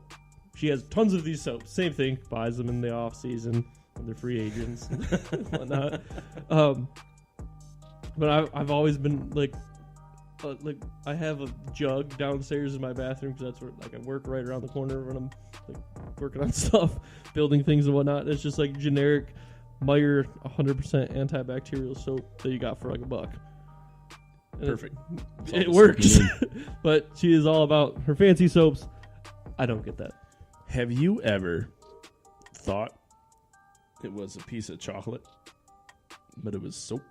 she has tons of these soaps. Same thing. Buys them in the off season when they're free agents and whatnot. But I've always been like I have a jug downstairs in my bathroom because that's where like I work right around the corner when I'm like working on stuff, building things and whatnot. It's just like generic Meyer 100% antibacterial soap that you got for like $1. And Perfect. It works. But she is all about her fancy soaps. I don't get that. Have you ever thought it was a piece of chocolate, but it was soap?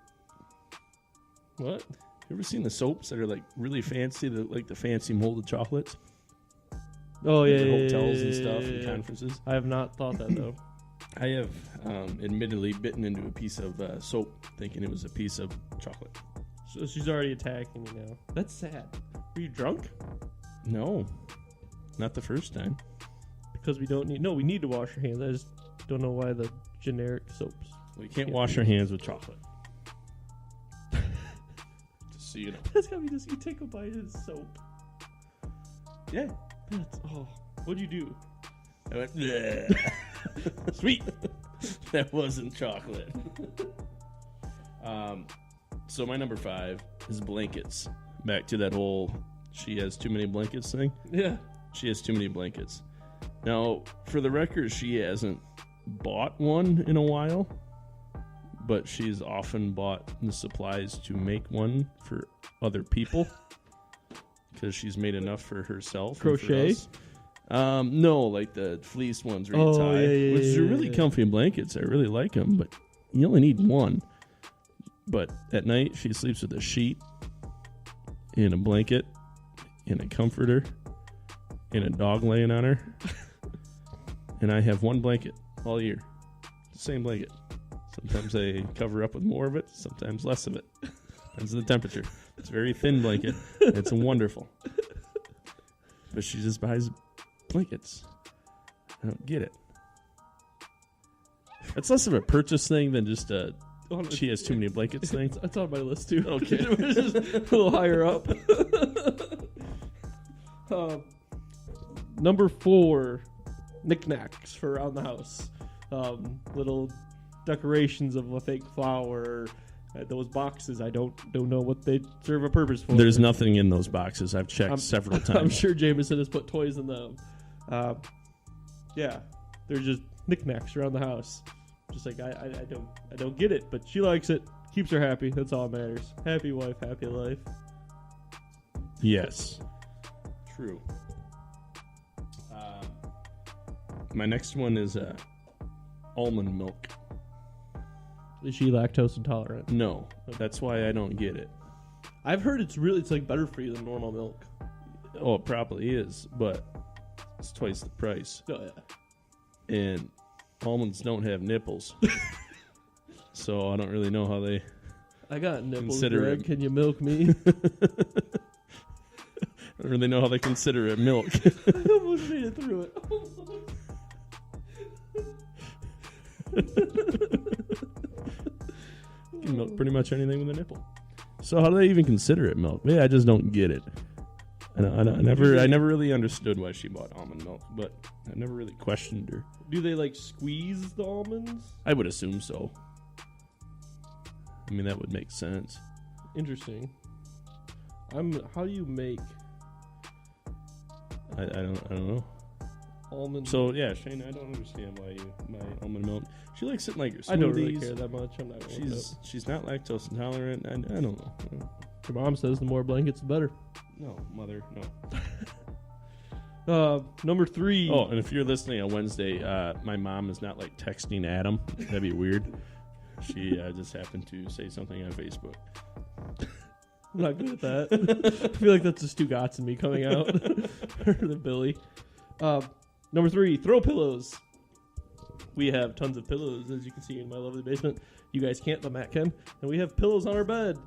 What? You ever seen the soaps that are like really fancy, like the fancy molded chocolates? Oh yeah, At yeah, hotels yeah, and yeah, stuff yeah, and yeah. conferences. I have not thought that though. I have admittedly bitten into a piece of soap thinking it was a piece of chocolate. So she's already attacking me now. That's sad. Were you drunk? No, not the first time. Because we don't need. No, we need to wash our hands. I just don't know why the generic soaps. We can't wash our hands with chocolate. Just so you know. That's gotta be just you take a bite of soap. Yeah. That's What'd you do? I went, "Bleh." Sweet. That wasn't chocolate. So my number 5 is blankets. Back to that whole she has too many blankets thing. Yeah. She has too many blankets. Now, for the record, she hasn't bought one in a while, but she's often bought the supplies to make one for other people because she's made enough for herself. and for Crochet? us. No, like the fleece ones where you tie, yeah, which are really yeah. comfy blankets. I really like them, but you only need one. But at night, she sleeps with a sheet, and a blanket, and a comforter, and a dog laying on her. And I have one blanket all year. The same blanket. Sometimes I cover up with more of it, sometimes less of it. Depends on the temperature. It's a very thin blanket. It's wonderful. But she just buys blankets. I don't get it. It's less of a purchase thing than just a she has too many blankets thing. It's on my list too. Okay. It's just a little higher up. Number 4, knickknacks for around the house. Little decorations of a fake flower. Those boxes, I don't know what they serve a purpose for. There's nothing in those boxes. I've checked several times. I'm sure Jameson has put toys in them. Yeah, they're just knickknacks around the house. Just like I don't get it, but she likes it. Keeps her happy. That's all that matters. Happy wife, happy life. Yes, true. My next one is almond milk. Is she lactose intolerant? No, that's why I don't get it. I've heard it's like better for you than normal milk. Oh, it probably is, but it's twice the price. Oh yeah. And almonds don't have nipples, so I don't really know how they. I got nipples, Consider Greg. it. Can you milk me? I don't really know how they consider it milk. I almost made it through it. You can milk pretty much anything with a nipple. So how do they even consider it milk? Yeah, I just don't get it. I never really understood why she bought almond milk, but I never really questioned her. Do they like squeeze the almonds? I would assume so. I mean, that would make sense. Interesting. How do you make I don't know. almond? So yeah, Shane, I don't understand why you buy almond milk. She likes it in like her smoothies. I don't really care that much. I'm not. She's not lactose intolerant. I don't know. Your mom says the more blankets, the better. No, mother, no. Number 3. Oh, and if you're listening on Wednesday, my mom is not like texting Adam. That'd be weird. She just happened to say something on Facebook. I'm not good at that. I feel like that's just Stu Gotts and me coming out. Or the Billy. Number 3, throw pillows. We have tons of pillows, as you can see in my lovely basement. You guys can't, but Matt can. And we have pillows on our bed.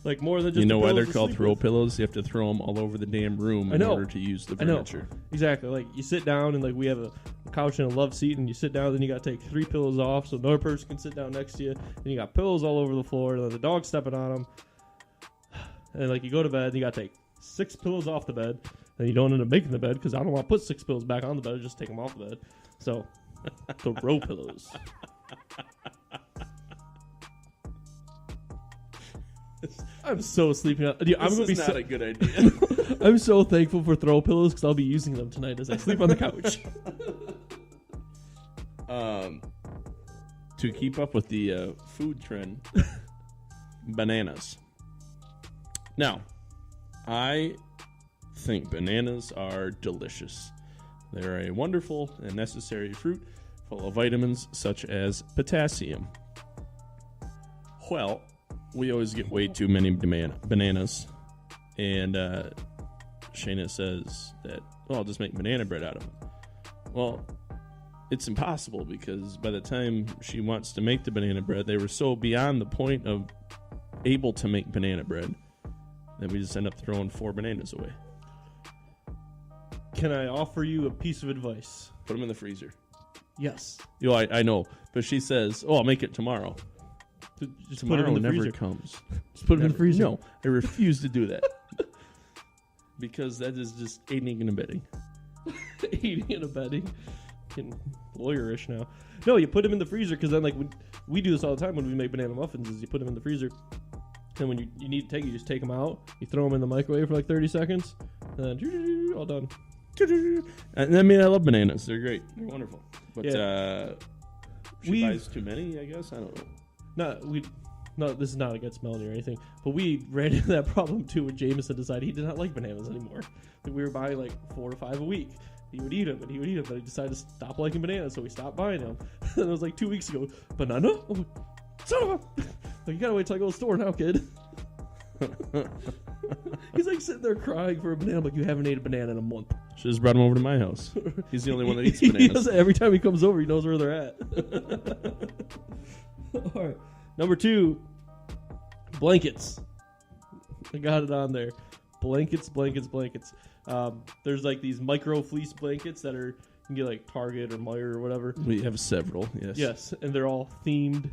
Like more than just You know why they're to called sleep throw with. pillows? You have to throw them all over the damn room in order to use the I know. furniture. Exactly. Like you sit down and like we have a couch and a love seat, and you sit down, then you got to take 3 pillows off so another person can sit down next to you. Then you got pillows all over the floor, and then the dog's stepping on them. And like you go to bed, and you got to take 6 pillows off the bed, and you don't end up making the bed because I don't want to put 6 pillows back on the bed. Just take them off the bed. So throw pillows. I'm so sleeping on. Dude, I'm gonna be not a good idea. I'm so thankful for throw pillows because I'll be using them tonight as I sleep on the couch. To keep up with the food trend, bananas. Now, I think bananas are delicious. They're a wonderful and necessary fruit full of vitamins such as potassium. Well, we always get way too many bananas. And Shayna says that, well, I'll just make banana bread out of them. Well, it's impossible because by the time she wants to make the banana bread, they were so beyond the point of able to make banana bread that we just end up throwing 4 bananas away. Can I offer you a piece of advice? Put them in the freezer. Yes. You know, I know, but she says, "Oh, I'll make it tomorrow." Just Tomorrow put them in the never freezer. comes. Just put them in the freezer. No, I refuse to do that because that is just aiding and abetting. Eating and abetting. Getting lawyerish now. No, you put them in the freezer because then, like, we do this all the time when we make banana muffins. Is you put them in the freezer, and when you need to take, you just take them out. You throw them in the microwave for like 30 seconds, and then all done. And I mean, I love bananas. They're great. They're wonderful. But We've- buys too many, I guess. I don't know. No, this is not against Melanie or anything, but we ran into that problem too when Jameson decided he did not like bananas anymore. Like, we were buying like 4 to 5 a week. He would eat them, but he decided to stop liking bananas, so we stopped buying them. And it was like 2 weeks ago. Banana? I'm like, son of a... Like, you gotta wait till I go to the store now, kid. He's like sitting there crying for a banana. I'm like, you haven't ate a banana in a month. Should just brought him over to my house. He's the only one that eats He bananas. does it every time he comes over. He knows where they're at. All right. Number 2, blankets. I got it on there. Blankets. There's like these micro fleece blankets that are, you can get like Target or Meijer or whatever. We have several, yes. Yes, and they're all themed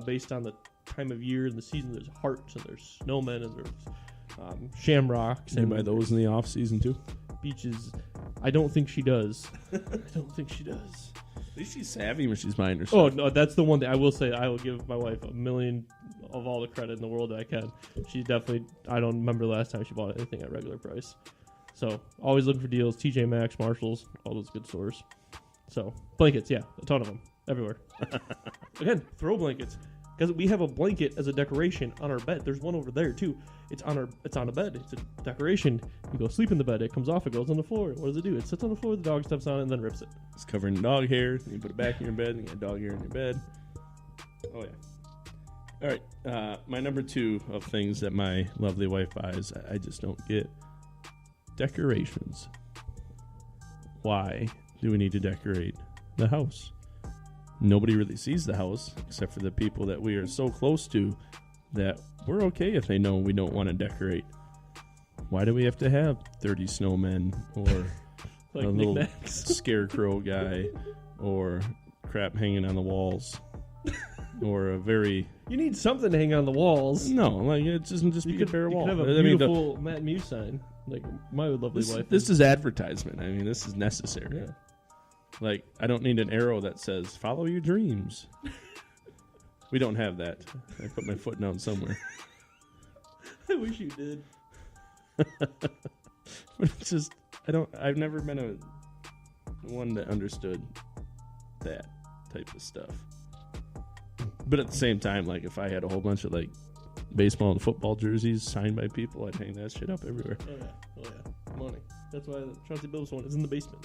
based on the time of year and the season. There's hearts and there's snowmen and there's shamrocks. You and buy those in the off season too? beaches. I don't think she does. At least she's savvy when she's buying her Oh, stuff. no, that's the one thing I will say. I will give my wife 1,000,000 of all the credit in the world that I can. She definitely, I don't remember the last time she bought anything at regular price. So, always looking for deals. TJ Maxx, Marshalls, all those good stores. So, blankets, yeah, a ton of them. Everywhere. Again, throw blankets. Because we have a blanket as a decoration on our bed. There's one over there, too. It's on a bed. It's a decoration. You go sleep in the bed. It comes off. It goes on the floor. What does it do? It sits on the floor. The dog steps on it and then rips it. It's covered in dog hair. You put it back in your bed and you got dog hair in your bed. Oh, yeah. All right. My number 2 of things that my lovely wife buys, I just don't get. Decorations. Why do we need to decorate the house? Nobody really sees the house except for the people that we are so close to that we're okay if they know we don't want to decorate. Why do we have to have 30 snowmen or Like a little knickknacks. scarecrow guy or crap hanging on the walls or a very... You need something to hang on the walls. No, like it doesn't just be a bare You wall. could have a beautiful Matt Muse sign. Like my lovely wife. This is advertisement. I mean, this is necessary. Yeah. Like, I don't need an arrow that says, follow your dreams. We don't have that. I put my foot down somewhere. I wish you did. But it's just, I've never been a one that understood that type of stuff. But at the same time, like, if I had a whole bunch of, like, baseball and football jerseys signed by people, I'd hang that shit up everywhere. Oh yeah. Money. That's why the Chauncey Billups one is in the basement.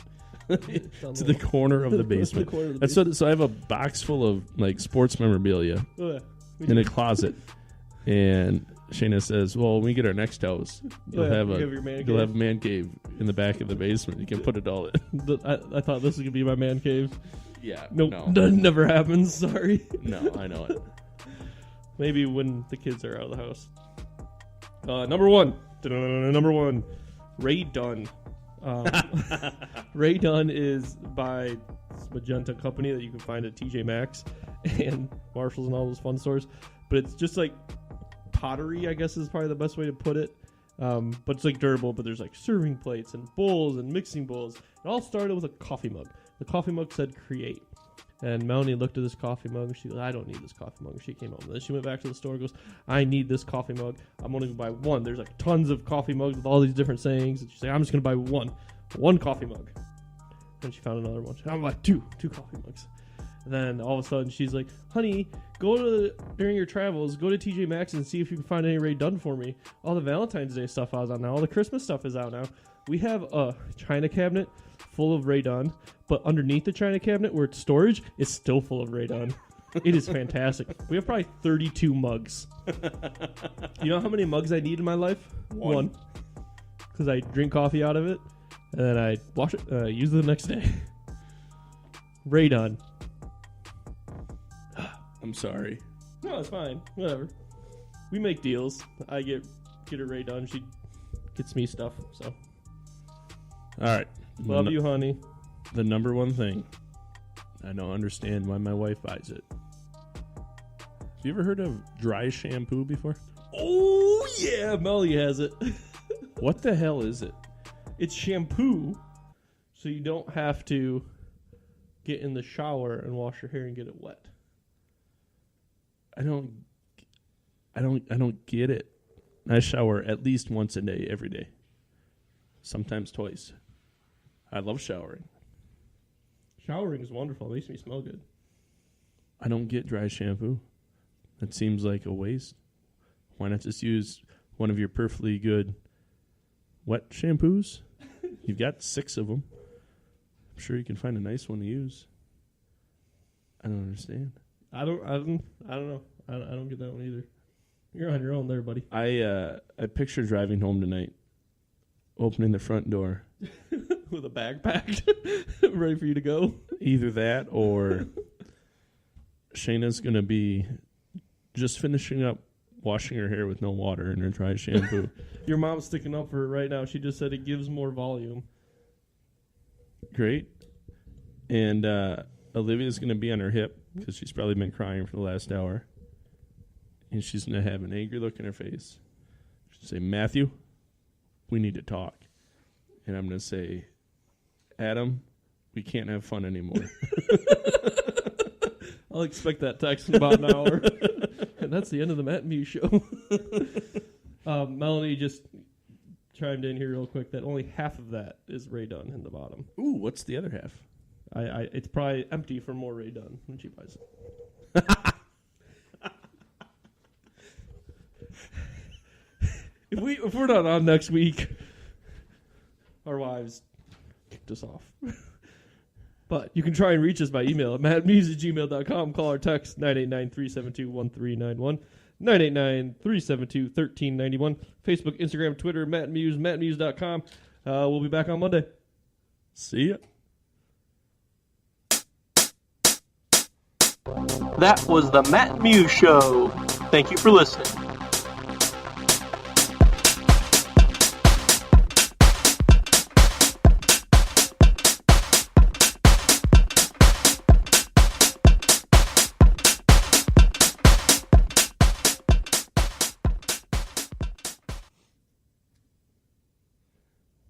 To the corner of the basement. The corner of the That's what. So I have a box full of like sports memorabilia Oh, yeah. We in do. a closet, and Shayna says, "Well, when we get our next house, you'll yeah, have you a have your man you'll cave. have a man cave in the back of the basement. You can put it all in." I thought this was gonna be my man cave. Yeah. Nope. No. That never happens. Sorry. No, I know it. Maybe when the kids are out of the house. Number one. Number one. Ray Dunn. Ray Dunn is by Magenta Company that you can find at TJ Maxx and Marshalls and all those fun stores. But it's just like pottery, I guess is probably the best way to put it. But it's like durable, but there's like serving plates and bowls and mixing bowls. It all started with a coffee mug. The coffee mug said create. And Melanie looked at this coffee mug and she goes, I don't need this coffee mug. And she came home. And then she went back to the store and goes, I need this coffee mug. I'm only going to buy one. There's like tons of coffee mugs with all these different sayings. And she's like, I'm just going to buy one coffee mug. Then she found another one. I'm like, two coffee mugs. And then all of a sudden she's like, honey, during your travels, go to TJ Maxx and see if you can find any Ray Dunn for me. All the Valentine's Day stuff is out now. All the Christmas stuff is out now. We have a china cabinet full of Ray Dunn, but underneath the china cabinet where it's storage, it's still full of Ray Dunn. It is fantastic. We have probably 32 mugs. You know how many mugs I need in my life? One. Because I drink coffee out of it, and then I wash it, use it the next day. Ray Dunn. I'm sorry. No, it's fine. Whatever. We make deals. I get her Ray Dunn. She gets me stuff. So All right. love you, honey. The number one thing. I don't understand why my wife buys it. Have you ever heard of dry shampoo before? Oh yeah, Melly has it. What the hell is it? It's shampoo, so you don't have to get in the shower and wash your hair and get it wet. I don't get it. I shower at least once a day, every day. Sometimes twice. I love showering. Showering is wonderful. It makes me smell good. I don't get dry shampoo. That seems like a waste. Why not just use one of your perfectly good wet shampoos? You've got 6 of them. I'm sure you can find a nice one to use. I don't understand. I don't know. I don't get that one either. You're on your own there, buddy. I picture driving home tonight, opening the front door. With a bag packed, ready for you to go. Either that or Shayna's going to be just finishing up washing her hair with no water and her dry shampoo. Your mom's sticking up for her right now. She just said it gives more volume. Great. And Olivia's going to be on her hip because she's probably been crying for the last hour. And she's going to have an angry look in her face. She'll say, Matthew, we need to talk. And I'm going to say, Adam, we can't have fun anymore. I'll expect that text in about an hour. And that's the end of the Matt and Mew show. Melanie just chimed in here real quick that only half of that is Ray Dunn in the bottom. Ooh, what's the other half? It's probably empty for more Ray Dunn when she buys it. If we're not on next week, our wives kicked us off. But you can try and reach us by email at mattmuse@gmail.com. Call or text 989-372-1391. 989-372-1391. Facebook, Instagram, Twitter, Matt Muse, mattmuse.com. We'll be back on Monday. See ya. That was the Matt Muse Show. Thank you for listening.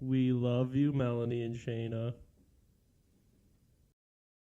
We love you, Melanie and Shayna.